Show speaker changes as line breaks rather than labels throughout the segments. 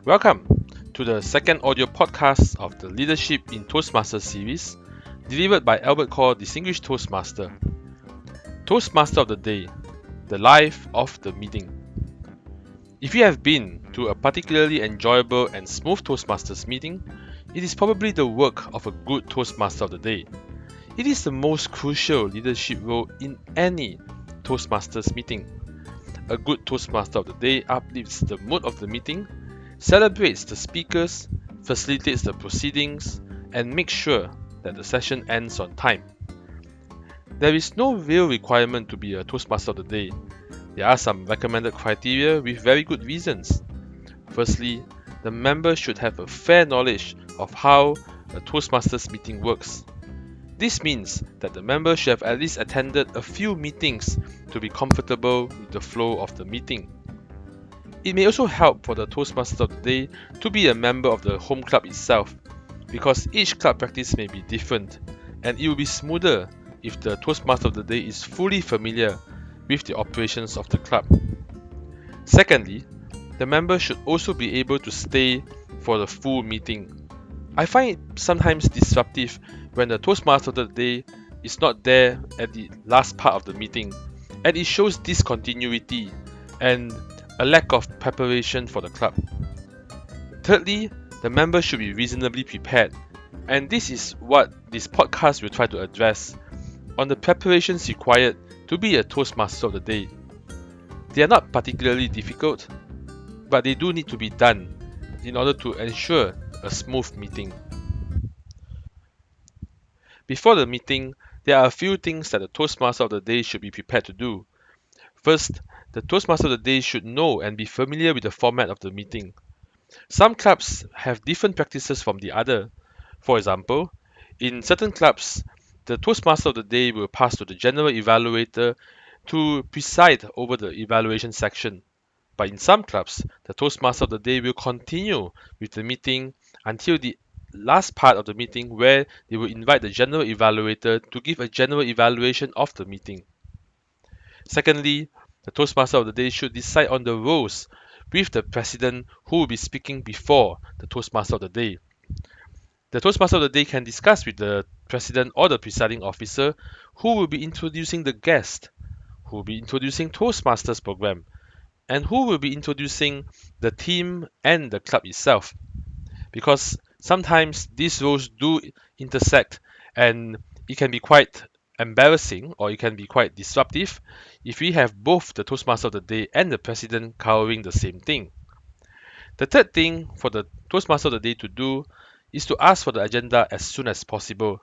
Welcome to the second audio podcast of the Leadership in Toastmasters series, delivered by Albert Core, Distinguished Toastmaster. Toastmaster of the Day, the life of the meeting. If you have been to a particularly enjoyable and smooth Toastmasters meeting, it is probably the work of a good Toastmaster of the Day. It is the most crucial leadership role in any Toastmasters meeting. A good Toastmaster of the Day uplifts the mood of the meeting, celebrates the speakers, facilitates the proceedings, and makes sure that the session ends on time. There is no real requirement to be a Toastmaster of the Day. There are some recommended criteria with very good reasons. Firstly, the member should have a fair knowledge of how a Toastmasters meeting works. This means that the member should have at least attended a few meetings to be comfortable with the flow of the meeting. It may also help for the Toastmaster of the Day to be a member of the home club itself, because each club practice may be different, and it will be smoother if the Toastmaster of the Day is fully familiar with the operations of the club. Secondly, the member should also be able to stay for the full meeting. I find it sometimes disruptive when the Toastmaster of the Day is not there at the last part of the meeting, and it shows discontinuity and a lack of preparation for the club. Thirdly, the member should be reasonably prepared, and this is what this podcast will try to address on the preparations required to be a Toastmaster of the Day. They are not particularly difficult, but they do need to be done in order to ensure a smooth meeting. Before the meeting, there are a few things that the Toastmaster of the Day should be prepared to do. First, the Toastmaster of the Day should know and be familiar with the format of the meeting. Some clubs have different practices from the other. For example, in certain clubs, the Toastmaster of the Day will pass to the General Evaluator to preside over the evaluation section. But in some clubs, the Toastmaster of the Day will continue with the meeting until the last part of the meeting, where they will invite the General Evaluator to give a general evaluation of the meeting. Secondly, the Toastmaster of the Day should decide on the roles with the President who will be speaking before the Toastmaster of the Day. The Toastmaster of the Day can discuss with the President or the presiding officer who will be introducing the guest, who will be introducing Toastmasters program, and who will be introducing the team and the club itself. Because sometimes these roles do intersect, and it can be quite embarrassing, or it can be quite disruptive if we have both the Toastmaster of the Day and the President covering the same thing. The third thing for the Toastmaster of the Day to do is to ask for the agenda as soon as possible.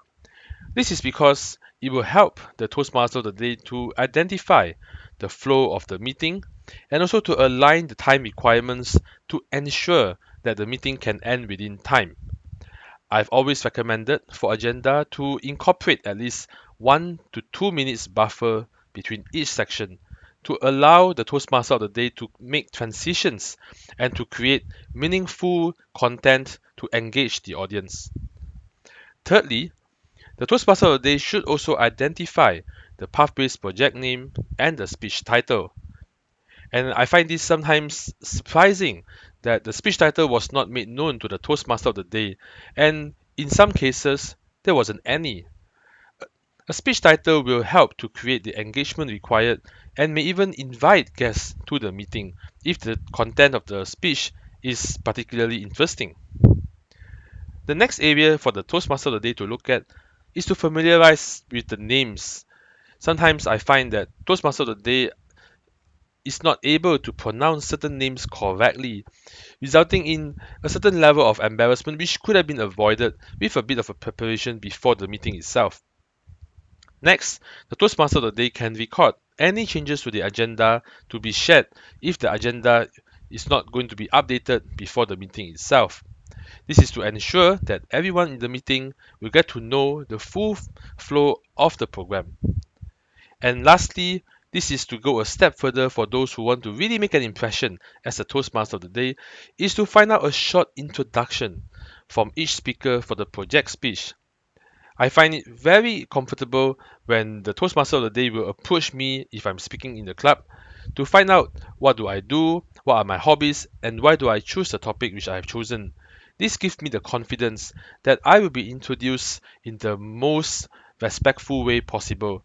This is because it will help the Toastmaster of the Day to identify the flow of the meeting and also to align the time requirements to ensure that the meeting can end within time. I've always recommended for agenda to incorporate at least 1 to 2 minutes buffer between each section to allow the Toastmaster of the Day to make transitions and to create meaningful content to engage the audience. Thirdly, the Toastmaster of the Day should also identify the Pathways project name and the speech title. And I find this sometimes surprising that the speech title was not made known to the Toastmaster of the Day, and in some cases, there wasn't any. A speech title will help to create the engagement required and may even invite guests to the meeting if the content of the speech is particularly interesting. The next area for the Toastmaster of the Day to look at is to familiarize with the names. Sometimes I find that Toastmaster of the Day is not able to pronounce certain names correctly, resulting in a certain level of embarrassment which could have been avoided with a bit of a preparation before the meeting itself. Next, the Toastmaster of the Day can record any changes to the agenda to be shared if the agenda is not going to be updated before the meeting itself. This is to ensure that everyone in the meeting will get to know the full flow of the program. And lastly, this is to go a step further for those who want to really make an impression as a Toastmaster of the Day, is to find out a short introduction from each speaker for the project speech. I find it very comfortable when the Toastmaster of the Day will approach me if I'm speaking in the club to find out what do I do, what are my hobbies, and why do I choose the topic which I have chosen. This gives me the confidence that I will be introduced in the most respectful way possible.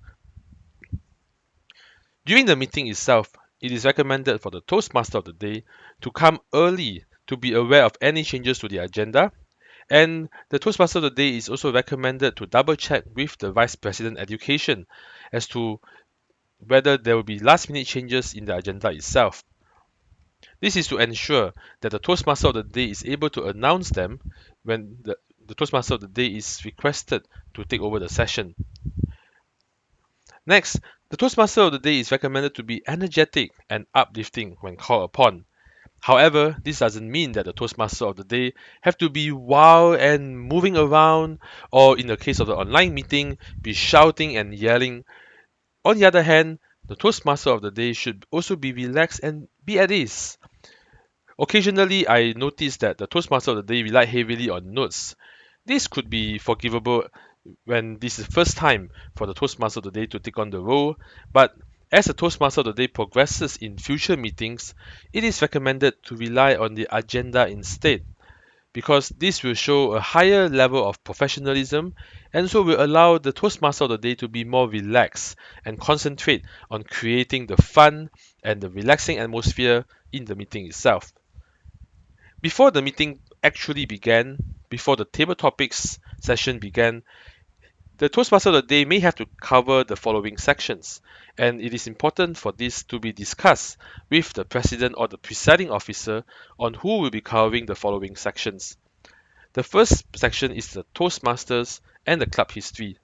During the meeting itself, it is recommended for the Toastmaster of the day to come early to be aware of any changes to the agenda. And the Toastmaster of the day is also recommended to double check with the Vice President Education as to whether there will be last minute changes in the agenda itself. This is to ensure that the Toastmaster of the day is able to announce them when the Toastmaster of the day is requested to take over the session. Next, the Toastmaster of the day is recommended to be energetic and uplifting when called upon. However, this doesn't mean that the Toastmaster of the day have to be wild and moving around, or in the case of the online meeting, be shouting and yelling. On the other hand, the Toastmaster of the day should also be relaxed and be at ease. Occasionally, I noticed that the Toastmaster of the day relied heavily on notes. This could be forgivable when this is the first time for the Toastmaster of the day to take on the role, but as the Toastmaster of the day progresses in future meetings, it is recommended to rely on the agenda instead, because this will show a higher level of professionalism and so will allow the Toastmaster of the day to be more relaxed and concentrate on creating the fun and the relaxing atmosphere in the meeting itself. Before the meeting actually began, before the table topics session began, the Toastmaster of the day may have to cover the following sections, and it is important for this to be discussed with the president or the presiding officer on who will be covering the following sections. The first section is the Toastmasters and the club history.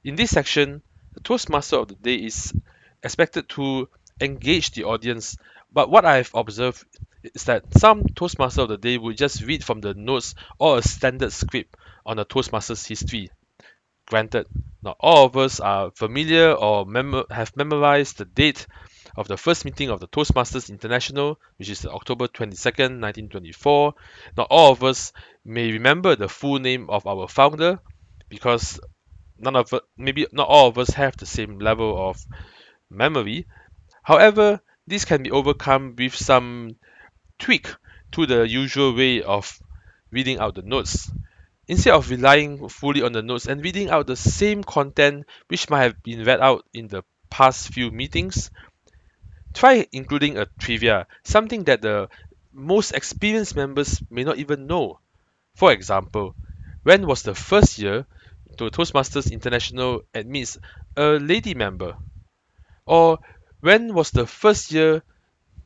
In this section, the Toastmaster of the day is expected to engage the audience, but what I've observed is that some Toastmaster of the day will just read from the notes or a standard script on the Toastmasters history. Granted, not all of us are familiar or have memorized the date of the first meeting of the Toastmasters International, which is October 22nd, 1924. Not all of us may remember the full name of our founder because maybe not all of us have the same level of memory. However, this can be overcome with some tweak to the usual way of reading out the notes. Instead of relying fully on the notes and reading out the same content which might have been read out in the past few meetings, try including a trivia, something that the most experienced members may not even know. For example, when was the first year to Toastmasters International admits a lady member? Or when was the first year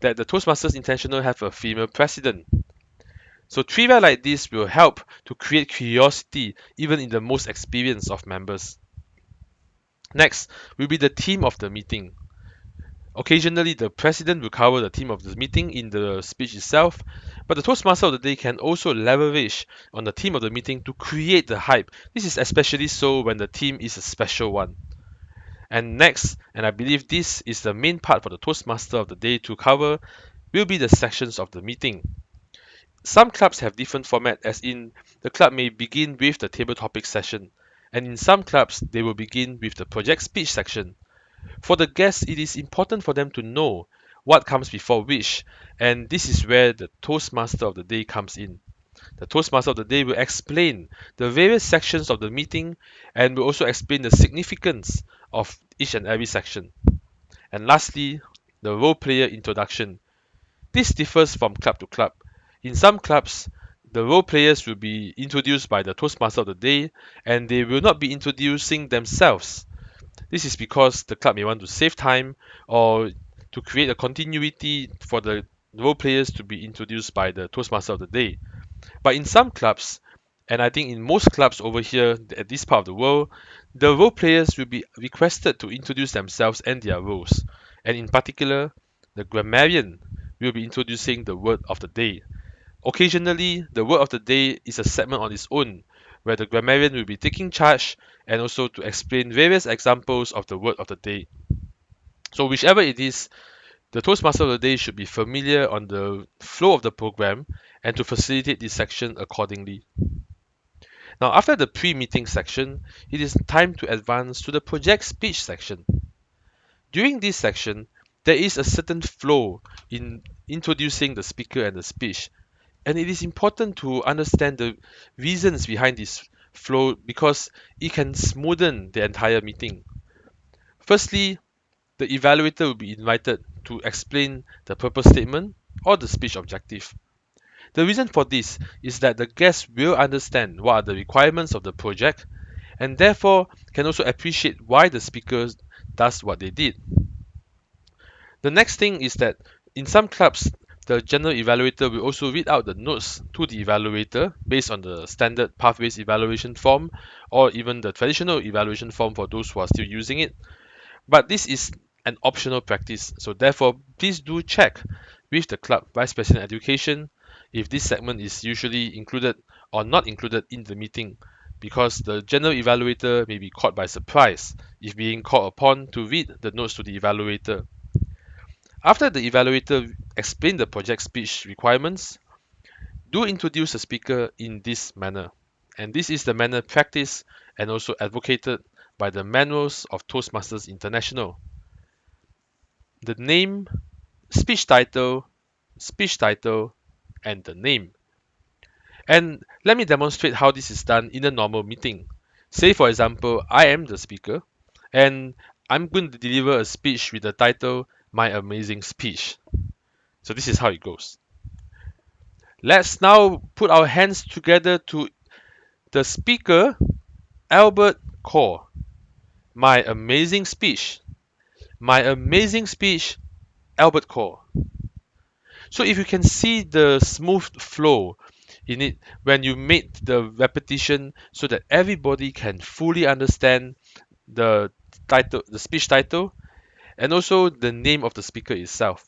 that the Toastmasters International have a female president? So trivia like this will help to create curiosity even in the most experienced of members. Next will be the theme of the meeting. Occasionally, the president will cover the theme of the meeting in the speech itself, but the Toastmaster of the day can also leverage on the theme of the meeting to create the hype. This is especially so when the theme is a special one. And next, and I believe this is the main part for the Toastmaster of the day to cover, will be the sections of the meeting. Some clubs have different format, as in the club may begin with the table topic session, and in some clubs they will begin with the project speech section. For the guests, it is important for them to know what comes before which, and this is where the Toastmaster of the day comes in. The Toastmaster of the day will explain the various sections of the meeting and will also explain the significance of each and every section. And lastly, the role player introduction. This differs from club to club. In some clubs, the role players will be introduced by the Toastmaster of the day and they will not be introducing themselves. This is because the club may want to save time or to create a continuity for the role players to be introduced by the Toastmaster of the day. But in some clubs, and I think in most clubs over here at this part of the world, the role players will be requested to introduce themselves and their roles. And in particular, the grammarian will be introducing the word of the day. Occasionally, the word of the day is a segment on its own, where the grammarian will be taking charge and also to explain various examples of the word of the day. So, whichever it is, the Toastmaster of the day should be familiar on the flow of the program and to facilitate this section accordingly. Now, after the pre-meeting section, it is time to advance to the project speech section. During this section, There is a certain flow in introducing the speaker and the speech, and it is important to understand the reasons behind this flow because it can smoothen the entire meeting. Firstly, the evaluator will be invited to explain the purpose statement or the speech objective. The reason for this is that the guests will understand what are the requirements of the project and therefore can also appreciate why the speaker does what they did. The next thing is that in some clubs, the general evaluator will also read out the notes to the evaluator based on the standard pathways evaluation form or even the traditional evaluation form for those who are still using it. But this is an optional practice, so therefore please do check with the club vice president education if this segment is usually included or not included in the meeting, because the general evaluator may be caught by surprise if being called upon to read the notes to the evaluator. After the evaluator explains the project speech requirements, do introduce the speaker in this manner. And this is the manner practiced and also advocated by the manuals of Toastmasters International. The name, speech title, and the name. And let me demonstrate how this is done in a normal meeting. Say, for example, I am the speaker, and I'm going to deliver a speech with the title, My Amazing Speech. So this is how it goes. Let's now put our hands together to the speaker, Albert Core. My amazing speech. My amazing speech, Albert Core. So if you can see the smooth flow in it when you make the repetition so that everybody can fully understand the title, the speech title, and also the name of the speaker itself.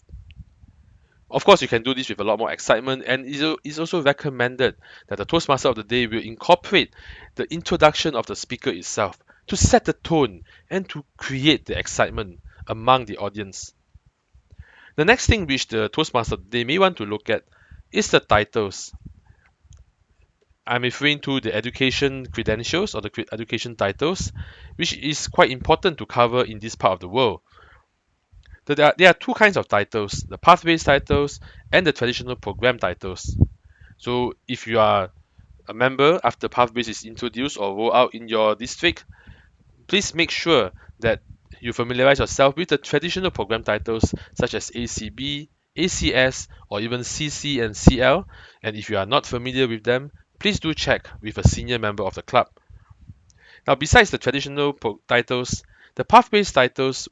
Of course, you can do this with a lot more excitement, and it's also recommended that the Toastmaster of the day will incorporate the introduction of the speaker itself to set the tone and to create the excitement among the audience. The next thing which the Toastmaster of the day may want to look at is the titles. I'm referring to the education credentials or the education titles, which is quite important to cover in this part of the world. There are two kinds of titles, the pathways titles and the traditional program titles. So if you are a member after pathways is introduced or rolled out in your district, please make sure that you familiarize yourself with the traditional program titles such as ACB, ACS, or even CC and CL. And if you are not familiar with them, please do check with a senior member of the club. Now, besides the traditional titles, the pathways titles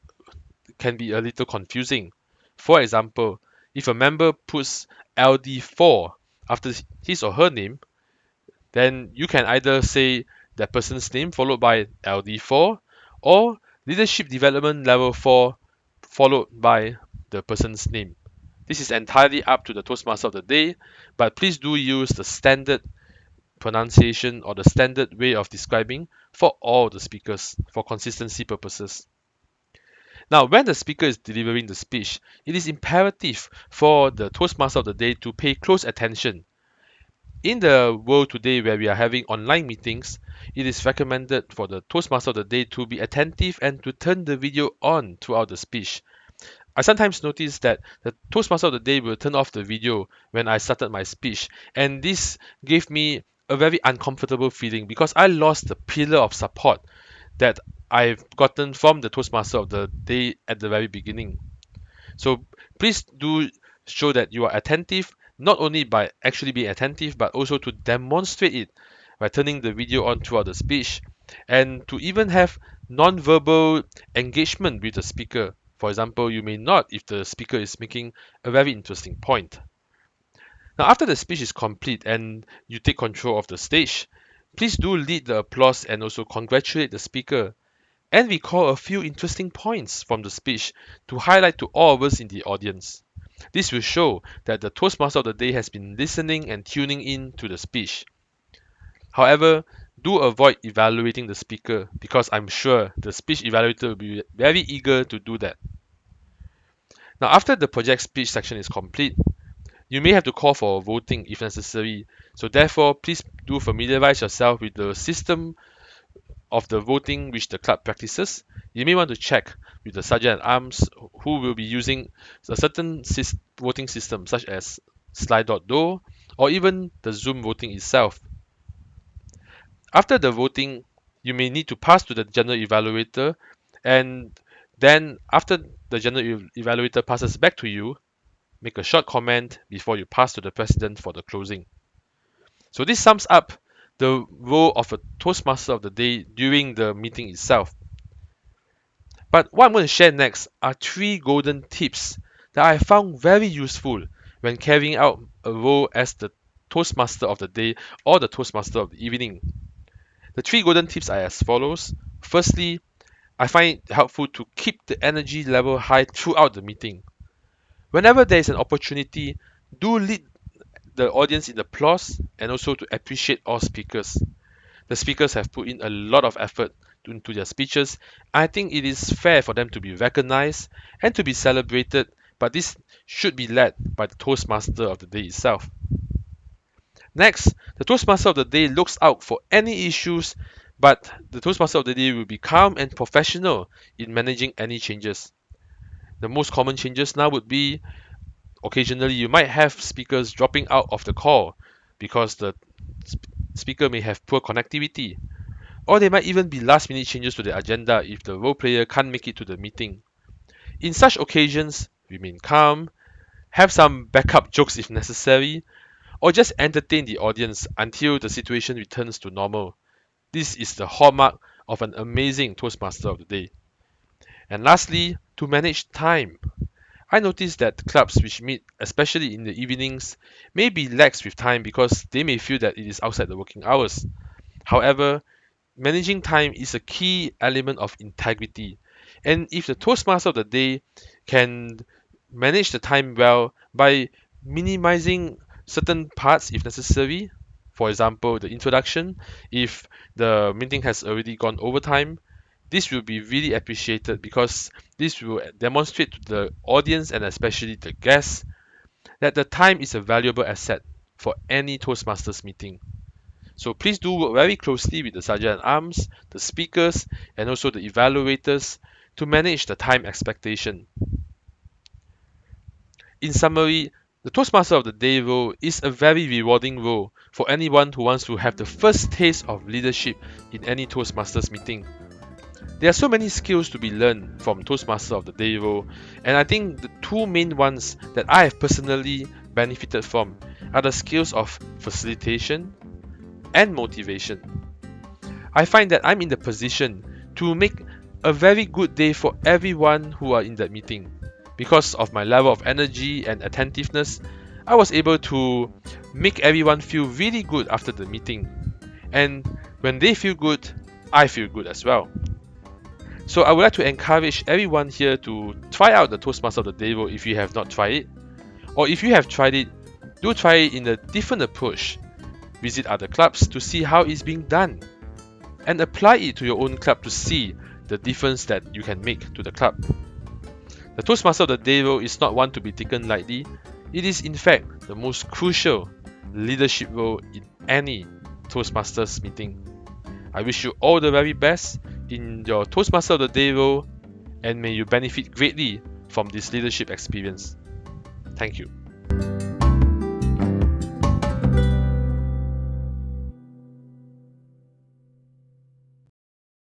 can be a little confusing. For example, if a member puts LD4 after his or her name, then you can either say that person's name followed by LD4 or leadership development level 4 followed by the person's name. This is entirely up to the Toastmaster of the day, but please do use the standard pronunciation or the standard way of describing for all the speakers for consistency purposes. Now, when the speaker is delivering the speech, it is imperative for the Toastmaster of the day to pay close attention. In the world today where we are having online meetings, it is recommended for the Toastmaster of the day to be attentive and to turn the video on throughout the speech. I sometimes notice that the Toastmaster of the day will turn off the video when I started my speech, and this gave me a very uncomfortable feeling because I lost the pillar of support that I've gotten from the Toastmaster of the day at the very beginning. So please do show that you are attentive, not only by actually being attentive, but also to demonstrate it by turning the video on throughout the speech and to even have non-verbal engagement with the speaker. For example, you may not if the speaker is making a very interesting point. Now, after the speech is complete and you take control of the stage, please do lead the applause and also congratulate the speaker and recall a few interesting points from the speech to highlight to all of us in the audience. This will show that the Toastmaster of the day has been listening and tuning in to the speech. However, do avoid evaluating the speaker because I'm sure the speech evaluator will be very eager to do that. Now, after the project speech section is complete, you may have to call for voting if necessary. So therefore, please do familiarize yourself with the system of the voting which the club practices. you may want to check with the Sergeant at Arms who will be using a certain voting system such as Slide.do or even the Zoom voting itself. After the voting, you may need to pass to the general evaluator, and then after the general evaluator passes back to you, make a short comment before you pass to the president for the closing. So this sums up the role of a Toastmaster of the day during the meeting itself. But what I'm going to share next are 3 golden tips that I found very useful when carrying out a role as the Toastmaster of the day or the Toastmaster of the evening. The 3 golden tips are as follows. Firstly, I find it helpful to keep the energy level high throughout the meeting. Whenever there is an opportunity, do lead the audience in applause and also to appreciate all speakers. The speakers have put in a lot of effort into their speeches. I think it is fair for them to be recognized and to be celebrated, but this should be led by the Toastmaster of the day itself. Next, the Toastmaster of the day looks out for any issues, but the Toastmaster of the day will be calm and professional in managing any changes. The most common changes now would be occasionally you might have speakers dropping out of the call because the speaker may have poor connectivity, or there might even be last minute changes to the agenda if the role player can't make it to the meeting. In such occasions, remain calm, have some backup jokes if necessary, or just entertain the audience until the situation returns to normal. This is the hallmark of an amazing Toastmaster of the day. And lastly, to manage time. I noticed that clubs which meet, especially in the evenings, may be lax with time because they may feel that it is outside the working hours. However, managing time is a key element of integrity. And if the Toastmaster of the day can manage the time well by minimizing certain parts if necessary, for example, the introduction, if the meeting has already gone over time, this will be really appreciated because this will demonstrate to the audience and especially the guests that the time is a valuable asset for any Toastmasters meeting. So please do work very closely with the Sergeant at Arms, the speakers, and also the evaluators to manage the time expectation. In summary, the Toastmaster of the Day role is a very rewarding role for anyone who wants to have the first taste of leadership in any Toastmasters meeting. There are so many skills to be learned from Toastmaster of the Day role, and I think the 2 main ones that I have personally benefited from are the skills of facilitation and motivation. I find that I'm in the position to make a very good day for everyone who are in that meeting. Because of my level of energy and attentiveness, I was able to make everyone feel really good after the meeting. And when they feel good, I feel good as well. So I would like to encourage everyone here to try out the Toastmaster of the Day role if you have not tried it. Or if you have tried it, do try it in a different approach. Visit other clubs to see how it's being done. And apply it to your own club to see the difference that you can make to the club. The Toastmaster of the Day role is not one to be taken lightly. It is in fact the most crucial leadership role in any Toastmasters meeting. I wish you all the very best in your Toastmaster of the Day role, and may you benefit greatly from this leadership experience. Thank you.